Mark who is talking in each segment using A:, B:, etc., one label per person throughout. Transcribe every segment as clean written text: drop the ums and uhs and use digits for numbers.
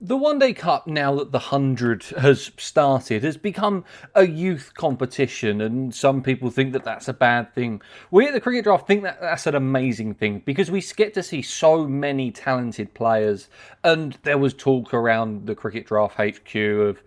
A: The One Day Cup, now that the 100 has started, has become a youth competition, and some people think that that's a bad thing. We at the Cricket Draft think that that's an amazing thing because we get to see so many talented players, and there was talk around the Cricket Draft HQ of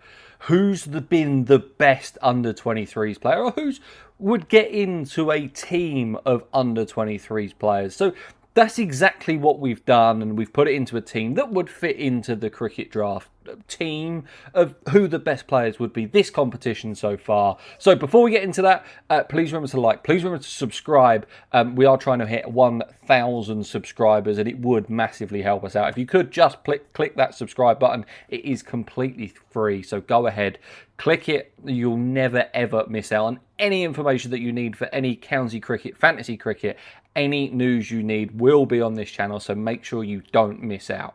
A: been the best under 23s player, or who's would get into a team of under 23s players. So that's exactly what we've done, and we've put it into a team that would fit into the Cricket Draft team of who the best players would be this competition so far. So before we get into that, please remember to like, please remember to subscribe. We are trying to hit 1,000 subscribers, and it would massively help us out. If you could just click that subscribe button, it is completely free, so go ahead, click it. You'll never ever miss out on any information that you need for any county cricket, fantasy cricket. Any news you need will be on this channel, so make sure you don't miss out.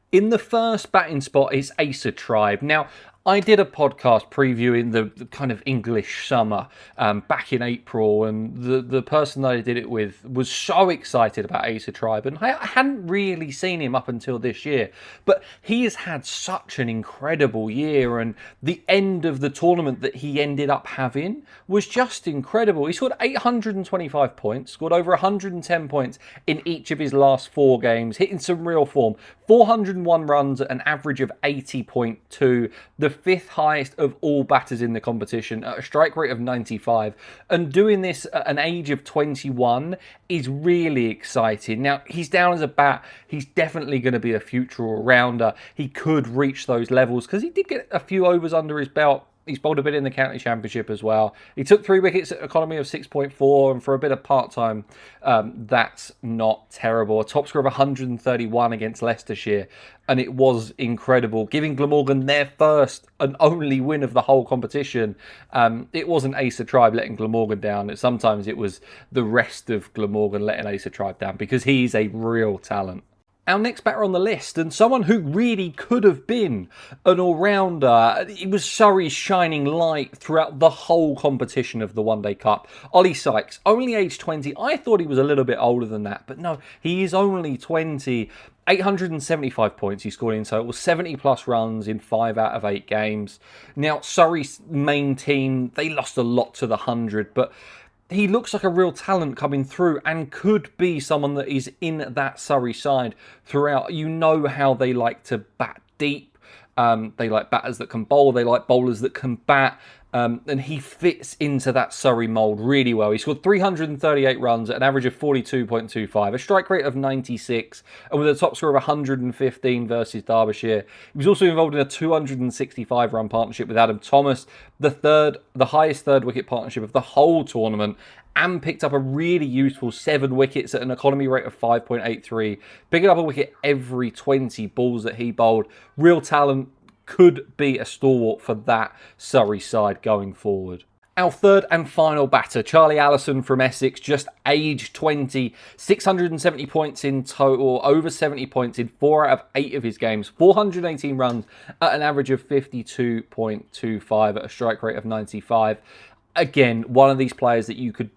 A: In the first batting spot is Acer Tribe. Now, I did a podcast previewing the kind of English summer back in April, and the person that I did it with was so excited about Acer Tribe, and I hadn't really seen him up until this year, but he has had such an incredible year, and the end of the tournament that he ended up having was just incredible. He scored 825 points, scored over 110 points in each of his last 4 games, hitting some real form, 401 runs at an average of 80.2, the 5th highest of all batters in the competition at a strike rate of 95, and doing this at an age of 21 is really exciting. Now, he's down as a bat. He's definitely going to be a future all-rounder. He could reach those levels because he did get a few overs under his belt. He's bowled a bit in the county championship as well. He took 3 wickets at economy of 6.4, and for a bit of part-time, that's not terrible. A top score of 131 against Leicestershire, and it was incredible, giving Glamorgan their first and only win of the whole competition. It wasn't Acer Tribe letting Glamorgan down. Sometimes it was the rest of Glamorgan letting Acer Tribe down, because he's a real talent. Our next batter on the list, and someone who really could have been an all-rounder. It was Surrey's shining light throughout the whole competition of the One Day Cup. Ollie Sykes, only age 20. I thought he was a little bit older than that, but no, he is only 20. 875 points he scored in total, 70 plus runs in 5 out of 8 games. Now, Surrey's main team, they lost a lot to the 100, but he looks like a real talent coming through and could be someone that is in that Surrey side throughout. You know how they like to bat deep. They like batters that can bowl. They like bowlers that can bat. And he fits into that Surrey mould really well. He scored 338 runs at an average of 42.25, a strike rate of 96, and with a top score of 115 versus Derbyshire. He was also involved in a 265-run partnership with Adam Thomas, the highest third wicket partnership of the whole tournament, and picked up a really useful 7 wickets at an economy rate of 5.83, picking up a wicket every 20 balls that he bowled. Real talent, could be a stalwart for that Surrey side going forward. Our third and final batter, Charlie Allison from Essex, just age 20, 670 points in total, over 70 points in 4 out of 8 of his games, 418 runs at an average of 52.25 at a strike rate of 95. Again, one of these players that you could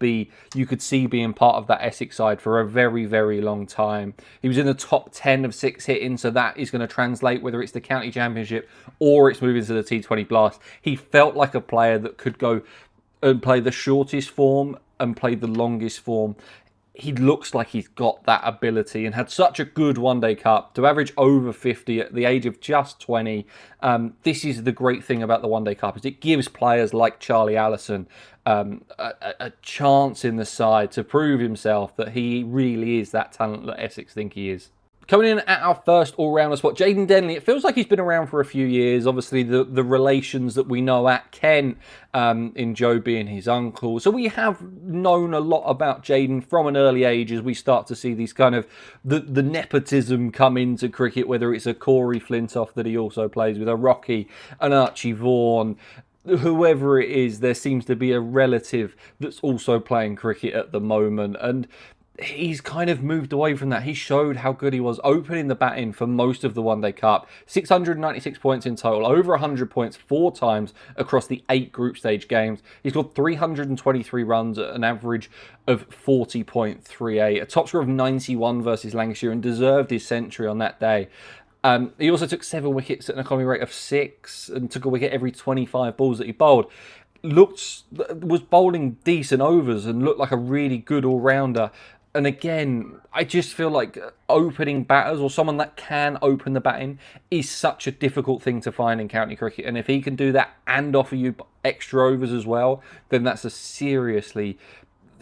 A: see being part of that Essex side for a very, very long time. He was in the top 10 of 6 hitting, so that is going to translate whether it's the county championship or it's moving to the T20 Blast. He felt like a player that could go and play the shortest form and play the longest form. He looks like he's got that ability and had such a good One Day Cup to average over 50 at the age of just 20. This is the great thing about the One Day Cup, is it gives players like Charlie Allison a chance in the side to prove himself that he really is that talent that Essex think he is. Coming in at our first all-rounder spot, Jaden Denley. It feels like he's been around for a few years. Obviously, the relations that we know at Kent, in Joe being his uncle. So we have known a lot about Jaden from an early age as we start to see these kind of the nepotism come into cricket, whether it's a Corey Flintoff that he also plays with, a Rocky, an Archie Vaughan. Whoever it is, there seems to be a relative that's also playing cricket at the moment. And he's kind of moved away from that. He showed how good he was opening the batting for most of the One Day Cup. 696 points in total, over 100 points 4 times across the 8 group stage games. He's got 323 runs at an average of 40.38, a top score of 91 versus Lancashire, and deserved his century on that day. He also took 7 wickets at an economy rate of 6 and took a wicket every 25 balls that he bowled. Was bowling decent overs and looked like a really good all-rounder. And again, I just feel like opening batters or someone that can open the batting is such a difficult thing to find in county cricket. And if he can do that and offer you extra overs as well, then that's a seriously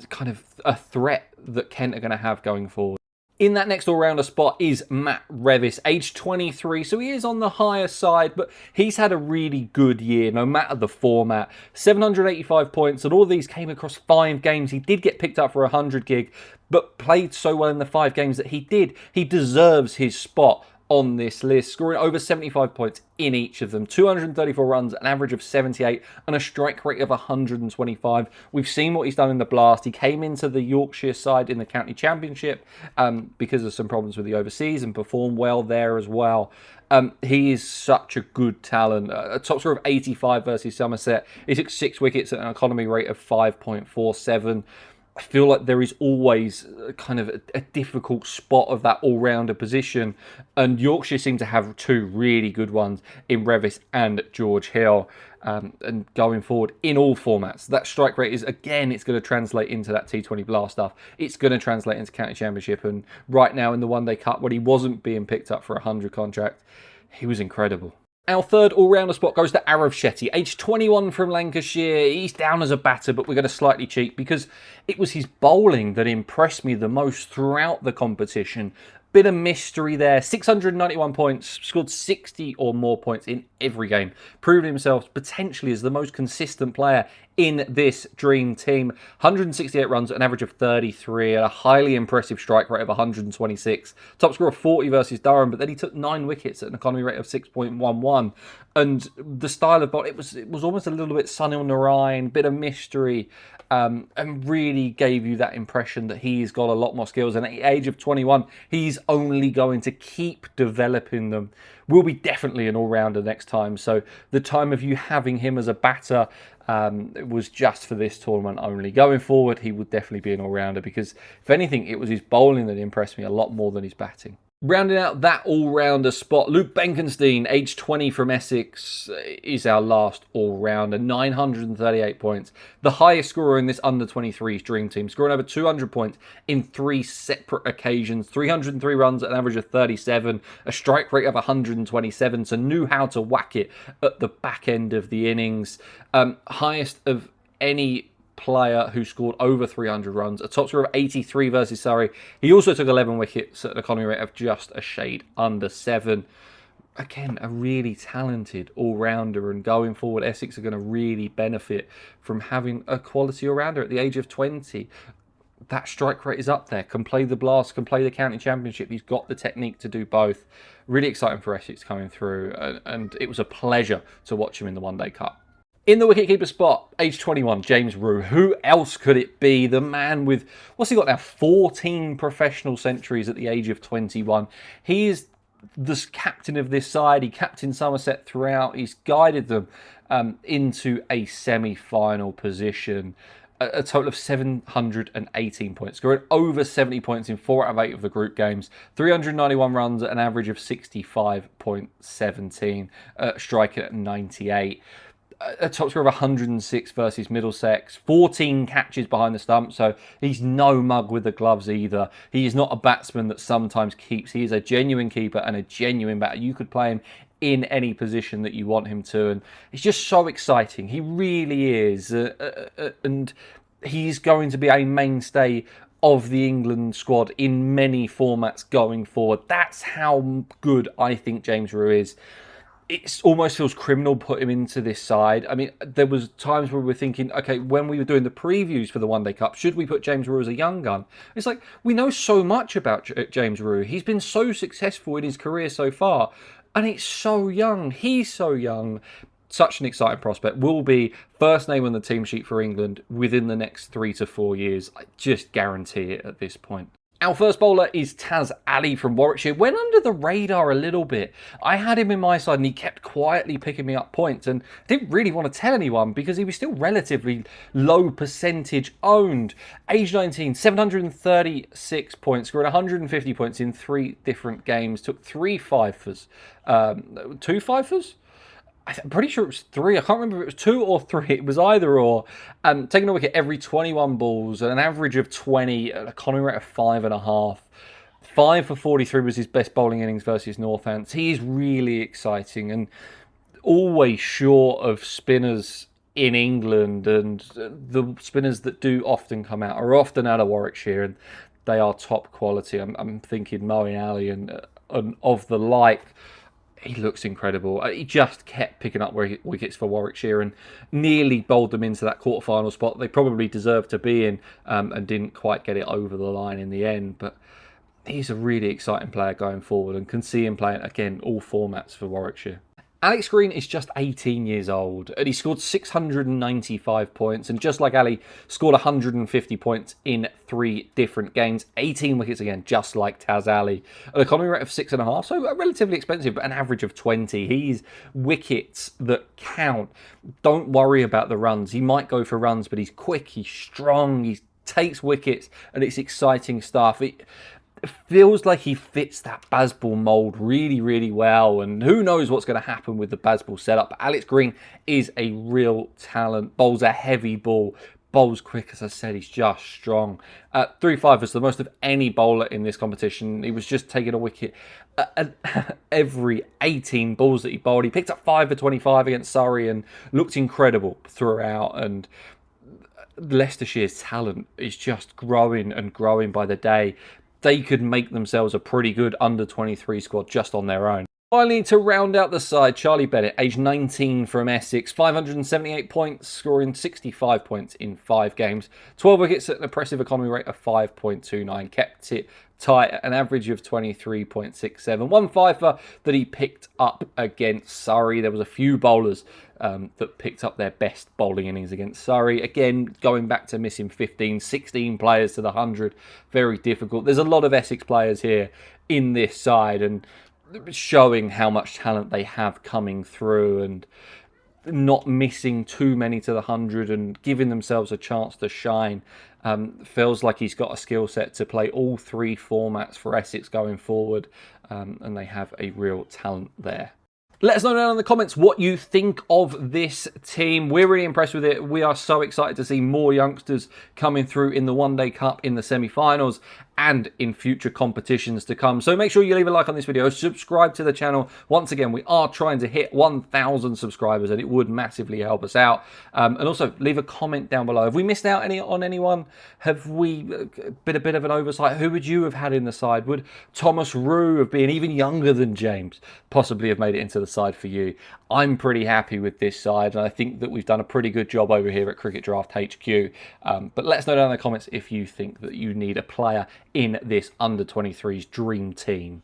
A: kind of a threat that Kent are going to have going forward. In that next all-rounder spot is Matt Revis, age 23, so he is on the higher side, but he's had a really good year, no matter the format. 785 points, and all of these came across 5 games. He did get picked up for 100 gig, but played so well in the 5 games that he did. He deserves his spot on this list, scoring over 75 points in each of them. 234 runs, an average of 78, and a strike rate of 125. We've seen what he's done in the Blast. He came into the Yorkshire side in the County Championship because of some problems with the overseas and performed well there as well. He is such a good talent. A top score of 85 versus Somerset. He took 6 wickets at an economy rate of 5.47. I feel like there is always kind of a difficult spot of that all-rounder position, and Yorkshire seem to have 2 really good ones in Revis and George Hill. And going forward in all formats, that strike rate is, again, it's going to translate into that T20 Blast stuff. It's going to translate into County Championship, and right now in the One Day Cup, when he wasn't being picked up for a 100 contract, he was incredible. Our third all-rounder spot goes to Arav Shetty, age 21 from Lancashire. He's down as a batter, but we're going to slightly cheat because it was his bowling that impressed me the most throughout the competition. Bit of mystery there. 691 points, scored 60 or more points in every game. Proved himself potentially as the most consistent player in this dream team. 168 runs, an average of 33, and a highly impressive strike rate of 126. Top score of 40 versus Durham, but then he took 9 wickets at an economy rate of 6.11. And the style of ball, it was almost a little bit Sunil Narayan, bit of mystery, and really gave you that impression that he's got a lot more skills. And at the age of 21, he's only going to keep developing them. Will be definitely an all-rounder next time. So the time of you having him as a batter was just for this tournament only. Going forward, he would definitely be an all-rounder because, if anything, it was his bowling that impressed me a lot more than his batting. Rounding out that all-rounder spot, Luke Benkenstein, age 20 from Essex, is our last all-rounder. 938 points. The highest scorer in this under-23s dream team, scoring over 200 points in 3 separate occasions. 303 runs at an average of 37, a strike rate of 127, so knew how to whack it at the back end of the innings. Highest of any player who scored over 300 runs, a top score of 83 versus Surrey. He also took 11 wickets at an economy rate of just a shade under 7. Again, a really talented all-rounder, and going forward, Essex are going to really benefit from having a quality all-rounder at the age of 20. That strike rate is up there, can play the Blast, can play the County Championship. He's got the technique to do both. Really exciting for Essex coming through, and it was a pleasure to watch him in the One Day Cup. In the wicketkeeper spot, age 21, James Rue. Who else could it be? The man with, what's he got now? 14 professional centuries at the age of 21. He is the captain of this side. He captained Somerset throughout. He's guided them into a semi-final position. A total of 718 points, scoring over 70 points in 4 out of 8 of the group games. 391 runs at an average of 65.17, striking at 98. A top score of 106 versus Middlesex, 14 catches behind the stump, so he's no mug with the gloves either. He is not a batsman that sometimes keeps. He is a genuine keeper and a genuine batter. You could play him in any position that you want him to, and it's just so exciting. He really is, and he's going to be a mainstay of the England squad in many formats going forward. That's how good I think James Rue is. It almost feels criminal put him into this side. I mean, there was times where we were thinking, okay, when we were doing the previews for the One Day Cup, should we put James Rue as a young gun? It's like, we know so much about James Rue. He's been so successful in his career so far, and it's so young. He's so young. Such an exciting prospect. Will be first name on the team sheet for England within the next 3 to 4 years. I just guarantee it at this point. Our first bowler is Taz Ali from Warwickshire. Went under the radar a little bit. I had him in my side and he kept quietly picking me up points, and I didn't really want to tell anyone because he was still relatively low percentage owned. Age 19, 736 points, scored 150 points in 3 different games, took 3 fifers. 2 fifers? I'm pretty sure it was 3. I can't remember if it was 2 or 3. It was either or. Taking a wicket every 21 balls, an average of 20, an economy rate of 5.5. 5 for 43 was his best bowling innings versus Northants. He is really exciting and always short of spinners in England, and the spinners that do often come out are often out of Warwickshire, and they are top quality. I'm thinking Moeen Ali and of the like. He looks incredible. He just kept picking up wickets for Warwickshire and nearly bowled them into that quarter-final spot they probably deserved to be in, and didn't quite get it over the line in the end. But he's a really exciting player going forward and can see him playing, again, all formats for Warwickshire. Alex Green is just 18 years old and he scored 695 points, and just like Ali, scored 150 points in 3 different games. 18 wickets again, just like Taz Ali. An economy rate of 6.5, so relatively expensive, but an average of 20. He's wickets that count. Don't worry about the runs. He might go for runs, but he's quick, he's strong, he takes wickets, and it's exciting stuff. It feels like he fits that Bazball mould really, really well, and who knows what's going to happen with the Bazball setup. But Alex Green is a real talent, bowls a heavy ball, bowls quick, as I said, he's just strong. 3 fifers, the most of any bowler in this competition. He was just taking a wicket every 18 balls that he bowled. He picked up 5 for 25 against Surrey and looked incredible throughout, and Leicestershire's talent is just growing and growing by the day. They could make themselves a pretty good under-23 squad just on their own. Finally, to round out the side, Charlie Bennett, age 19 from Essex, 578 points, scoring 65 points in 5 games. 12 wickets at an impressive economy rate of 5.29. Kept it tight at an average of 23.67. 1 fifer that he picked up against Surrey. There was a few bowlers that picked up their best bowling innings against Surrey. Again, going back to missing 15, 16 players to the 100. Very difficult. There's a lot of Essex players here in this side, and showing how much talent they have coming through and not missing too many to the 100 and giving themselves a chance to shine. Feels like he's got a skill set to play all 3 formats for Essex going forward, and they have a real talent there. Let us know down in the comments what you think of this team. We're really impressed with it. We are so excited to see more youngsters coming through in the One Day Cup, in the semi-finals, and in future competitions to come. So make sure you leave a like on this video, subscribe to the channel. Once again, we are trying to hit 1,000 subscribers, and it would massively help us out. And also leave a comment down below. Have we missed out on anyone? Have we been a bit of an oversight? Who would you have had in the side? Would Thomas Rue have been even younger than James possibly have made it into the side for you? I'm pretty happy with this side, and I think that we've done a pretty good job over here at Cricket Draft HQ. But let us know down in the comments if you think that you need a player in this under-23s dream team.